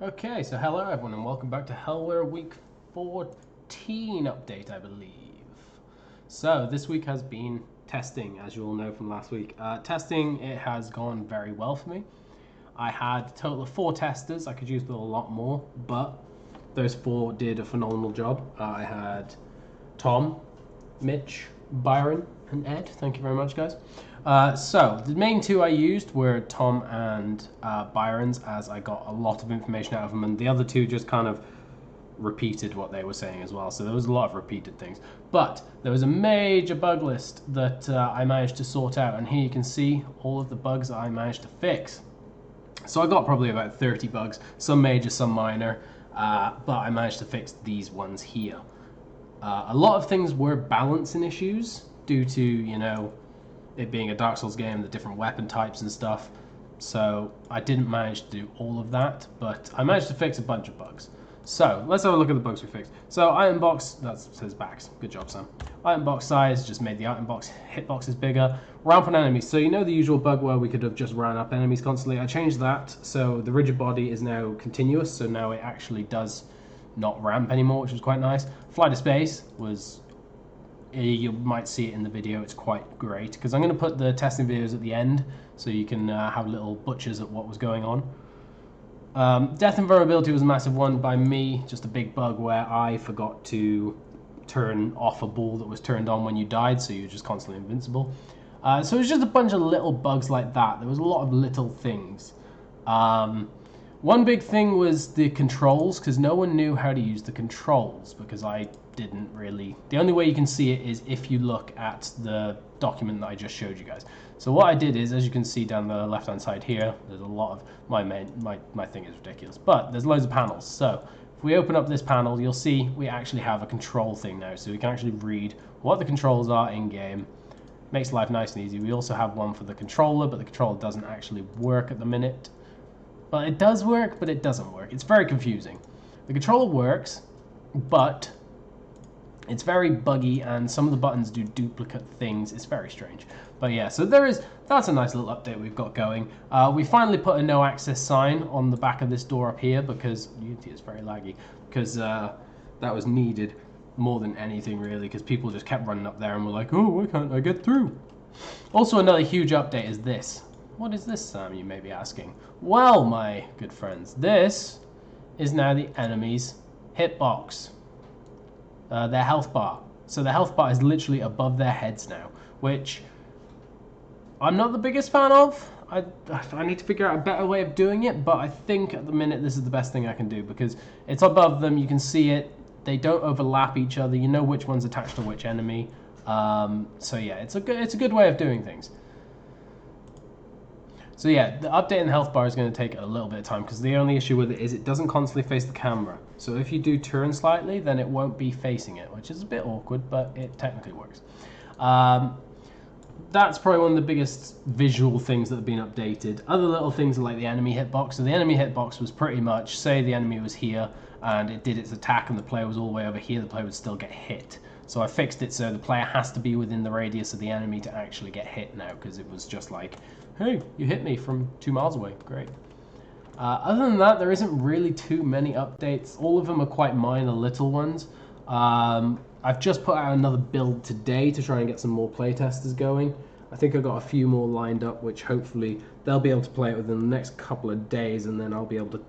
Okay, so hello everyone and welcome back to Helwyr week 14 update, I believe. So this week has been testing, as you all know from last week. Testing, it has gone very well for me. I had a total of 4 testers. I could use a lot more, but those 4 did a phenomenal job. I had Tom, Mitch, Byron, and Ed. Thank you very much, guys. So the main 2 I used were Tom and Byron's, as I got a lot of information out of them, and the other 2 just kind of repeated what they were saying as well. So there was a lot of repeated things. But there was a major bug list that I managed to sort out, and here you can see all of the bugs that I managed to fix. So I got probably about 30 bugs, some major, some minor, but I managed to fix these ones here. A lot of things were balancing issues due to, you know, it being a Dark Souls game, the different weapon types and stuff. So I didn't manage to do all of that, but I managed to fix a bunch of bugs. So let's have a look at the bugs we fixed. So item box, that says backs. Good job, Sam. Item box size, just made the item box hitboxes bigger. Ramp on enemies. So you know the usual bug where we could have just ran up enemies constantly. I changed that, so the rigid body is now continuous. So now it actually does not ramp anymore, which is quite nice. Fly to space was, you might see it in the video, it's quite great, because I'm going to put the testing videos at the end so you can have little butchers at what was going on. Death and vulnerability was a massive one by me, just a big bug where I forgot to turn off a ball that was turned on when you died, so you're just constantly invincible. So it was just a bunch of little bugs like that. There was a lot of little things. One big thing was the controls, because no one knew how to use the controls, because I didn't really. The only way you can see it is if you look at the document that I just showed you guys. So what I did is, as you can see down the left hand side here, there's a lot of, my thing is ridiculous, but there's loads of panels. So if we open up this panel, you'll see we actually have a control thing now, so we can actually read what the controls are in game. Makes life nice and easy. We also have one for the controller, but the controller doesn't actually work at the minute. Well, it does work, but it doesn't work. It's very confusing. The controller works, but it's very buggy, and some of the buttons do duplicate things. It's very strange. But yeah, so that's a nice little update we've got going. We finally put a no access sign on the back of this door up here, because Unity is very laggy, because that was needed more than anything really, because people just kept running up there and were like, oh, why can't I get through? Also, another huge update is this. What is this, Sam, you may be asking? Well, my good friends, this is now the enemy's hitbox. Their health bar. So the health bar is literally above their heads now, which I'm not the biggest fan of. I need to figure out a better way of doing it, but I think at the minute this is the best thing I can do, because it's above them, you can see it, they don't overlap each other, you know which one's attached to which enemy. So yeah, it's a good way of doing things. So yeah, the update in the health bar is going to take a little bit of time, because the only issue with it is it doesn't constantly face the camera. So if you do turn slightly, then it won't be facing it, which is a bit awkward, but it technically works. That's probably one of the biggest visual things that have been updated. Other little things are like the enemy hitbox. So the enemy hitbox was pretty much, say the enemy was here and it did its attack and the player was all the way over here, the player would still get hit. So I fixed it so the player has to be within the radius of the enemy to actually get hit now, because it was just like, hey, you hit me from 2 miles away. Great. Other than that, there isn't really too many updates. All of them are quite minor little ones. I've just put out another build today to try and get some more playtesters going. I think I've got a few more lined up, which hopefully they'll be able to play it within the next couple of days, and then I'll be able to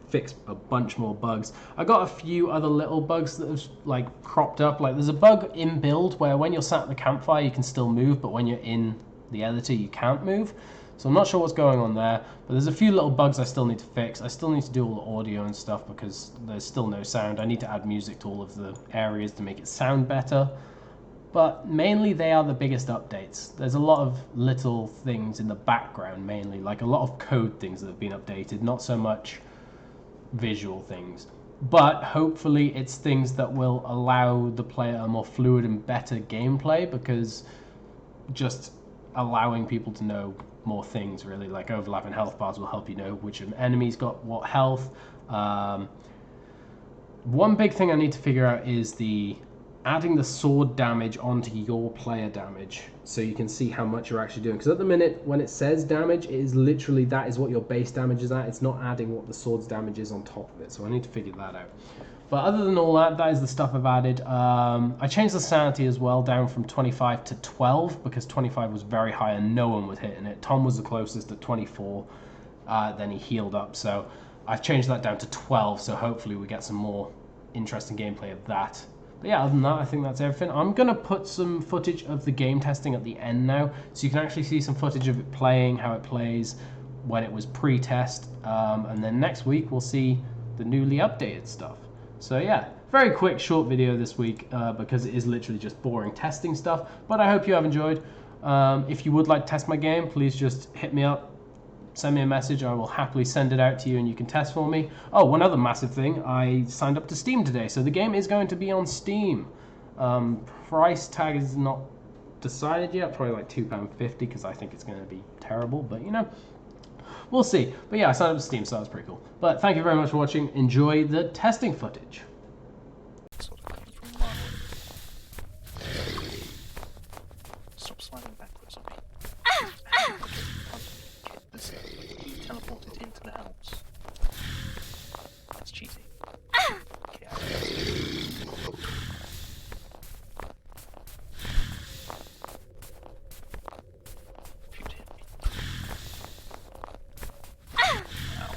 fix a bunch more bugs. I got a few other little bugs that have like cropped up. Like there's a bug in build where when you're sat at the campfire you can still move, but when you're in the editor you can't move. So I'm not sure what's going on there, but there's a few little bugs I still need to fix. I still need to do all the audio and stuff because there's still no sound. I need to add music to all of the areas to make it sound better. But mainly they are the biggest updates. There's a lot of little things in the background mainly, like a lot of code things that have been updated, not so much visual things. But hopefully it's things that will allow the player a more fluid and better gameplay, because just allowing people to know more things, really, like overlapping health bars will help you know which enemy's got what health. One big thing I need to figure out is the adding the sword damage onto your player damage so you can see how much you're actually doing. Because at the minute, when it says damage, it is literally that is what your base damage is at. It's not adding what the sword's damage is on top of it. So I need to figure that out. But other than all that, that is the stuff I've added. I changed the sanity as well down from 25 to 12 because 25 was very high and no one was hitting it. Tom was the closest at 24. Then he healed up. So I've changed that down to 12. So hopefully we get some more interesting gameplay of that. But yeah, other than that, I think that's everything. I'm going to put some footage of the game testing at the end now, so you can actually see some footage of it playing, how it plays, when it was pre-test, and then next week we'll see the newly updated stuff. So yeah, very quick, short video this week, because it is literally just boring testing stuff, but I hope you have enjoyed. If you would like to test my game, please just hit me up. Send me a message. I will happily send it out to you and you can test for me. Oh, one other massive thing. I signed up to Steam today. So the game is going to be on Steam. Price tag is not decided yet. Probably like £2.50 because I think it's going to be terrible. But, you know, we'll see. But yeah, I signed up to Steam, so that was pretty cool. But thank you very much for watching. Enjoy the testing footage. Stop sliding backwards on me. You teleported into the house. That's cheating. Get out of here. If you'd hit me. Ow.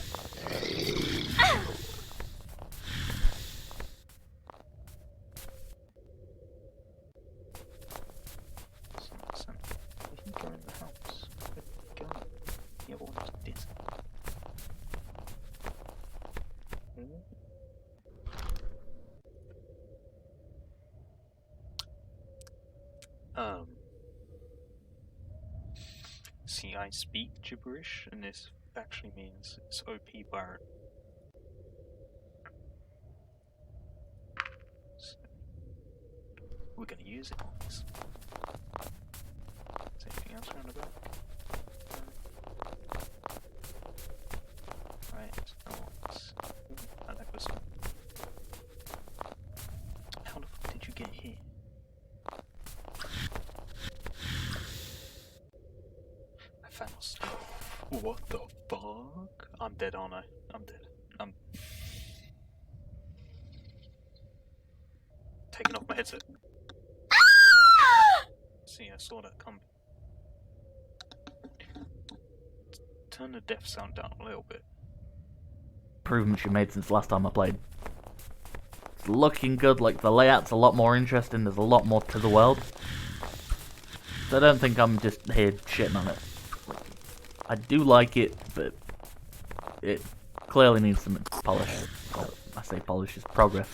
We can go in the house. Go. Yeah, but what is this? See, I speak gibberish, and this actually means it's OP Byron. So, we're gonna use it on this. Is there anything else around the back? Right, I like this one. How the fuck did you get here? I found stuff. What the fuck? I'm dead, aren't I? I'm dead. I'm taking off my headset. See, I saw that coming. Turn the death sound down a little bit. Improvements you made since last time I played. It's looking good, like the layout's a lot more interesting, there's a lot more to the world. So I don't think I'm just here shitting on it. I do like it, but it clearly needs some polish. Well, I say polish, it's progress.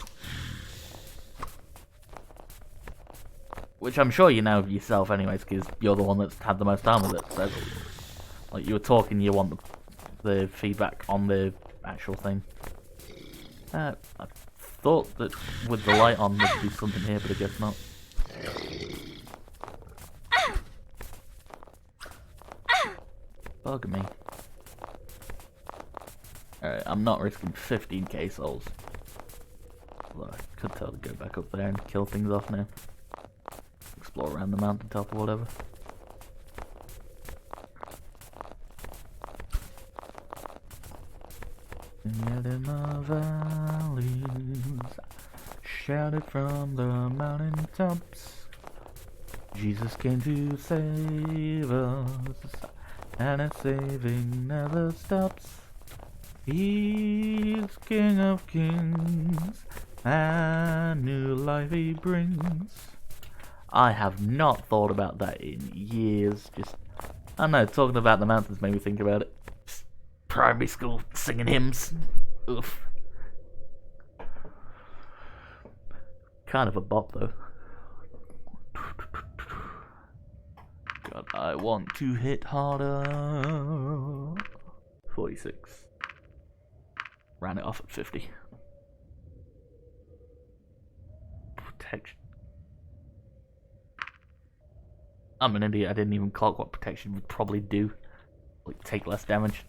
Which I'm sure you know yourself anyways, because you're the one that's had the most time with it. So, like you were talking, you want the feedback on the actual thing. I thought that with the light on there'd be something here, but I guess not. Bug me. Alright, I'm not risking 15k souls. Although I could tell to go back up there and kill things off now. Explore around the mountaintop or whatever. Yet in the valleys, shouted from the mountaintops, Jesus came to save us, and His saving never stops. He's King of Kings, and new life He brings. I have not thought about that in years. Just, I don't know, talking about the mountains made me think about it. Just primary school singing hymns. Oof. Kind of a bop though. God, I want to hit harder. 46. Ran it off at 50. Protection. I'm an idiot, I didn't even clock what protection would probably do. Like, take less damage.